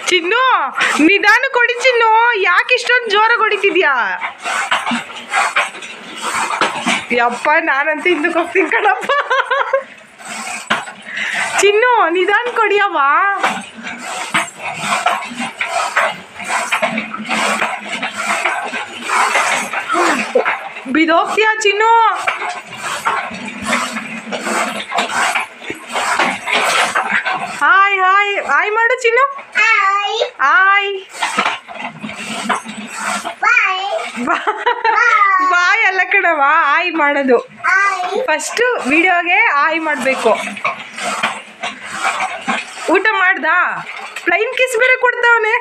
ಚಿನ್ನು ನಿಧಾನ ಕೊಡಿ ಚಿನ್ನು, ಯಾಕೆ ಇಷ್ಟೊಂದು ಜೋರಾಗಿ ಹೊಡಿತಿದ್ಯಾ? ಯಪ್ಪ ನಾನಂತೂ ಹಿಂದಕ್ಕೆ ಹೋಗ್ತೀನಿ ಕಣಪ್ಪ. ಚಿನ್ನು ನಿಧಾನ ಕೊಡಿಯವ್ವ. ಬಿದೋಗ್ತೀಯಾ ಚಿನ್ನು? ಹಾಯ್ ಹಾಯ್ ಹಾಯ್ ಮಾಡು ಚಿನ್ನು. ಹಾಯ್ ಬಾಯ್ ಅಲ್ಲ ಕಣವ, ಹಾಯ್ ಮಾಡೋದು. ಫಸ್ಟು ವಿಡಿಯೋಗೆ ಹಾಯ್ ಮಾಡಬೇಕು. ಊಟ ಮಾಡ್ದಾ? ಪ್ಲೈನ್ ಕಿಸ್ ಬೇರೆ ಕೊಡ್ತಾವನೆ.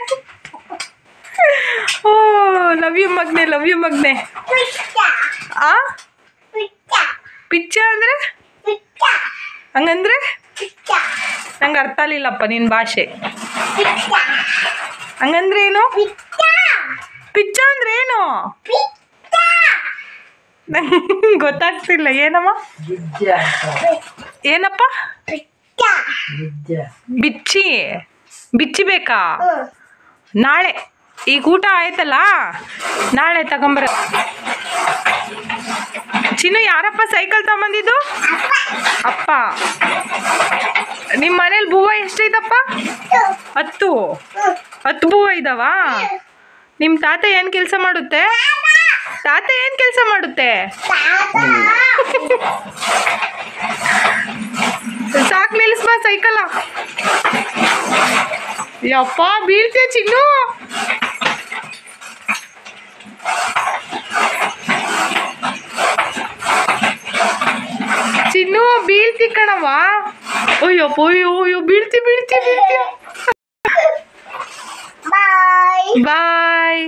ಓ ಲವ್ ಯು ಮಗ್ನೆ, ಲವ್ ಯು ಮಗ್ನೆ. ಆ ಪಿಚ್ಚ ಅಂದ್ರೆ ಹಂಗಂದ್ರೆ ನಂಗೆ ಅರ್ಥ ಆಗಲಿಲ್ಲಪ್ಪ ನಿನ್ನ ಭಾಷೆ. ಹಂಗಂದ್ರೆ ಏನು? ಪಿಚ್ಚ ಅಂದ್ರೆ ಏನು ನಂಗೆ ಗೊತ್ತಾಗ್ತಿಲ್ಲ. ಏನಮ್ಮ? ಏನಪ್ಪ? ಬಿಚ್ಚಿ ಬಿಚ್ಚಿ ಬೇಕಾ? ನಾಳೆ ಈಗ ಊಟ ಆಯ್ತಲ್ಲ, ನಾಳೆ ತಗೊಂಬರ. ಚಿನ್ನು ಯಾರಪ್ಪ ಸೈಕಲ್ ತಗೊಂಬಂದಿದ್ದು? ಅಪ್ಪ. ನಿಮ್ಮ ಮನೇಲಿ ಬೂವ ಎಷ್ಟೈತಪ್ಪ? 10 ಬೂವ ಇದಾವ? ನಿಮ್ಮ ತಾತ ಏನು ಕೆಲಸ ಮಾಡುತ್ತೆ? ತಾತ ಏನು ಕೆಲಸ ಮಾಡುತ್ತೆ? ಸಾಕು ನಿಲ್ಲಿಸ್ಬಾ ಸೈಕಲ. ಯಪ್ಪ ಬೀಳ್ತೀಯ ಚಿನ್ನು. ಚಿನ್ನು ಬೀಳ್ತಿ ಕಣವ. ಅಯ್ಯಪ್ಪ ಅಯ್ಯೋ ಬೀಳ್ತಿ ಬೀಳ್ತಿ ಬೀಳ್ತಿ. ಬಾಯ್ ಬಾಯ್.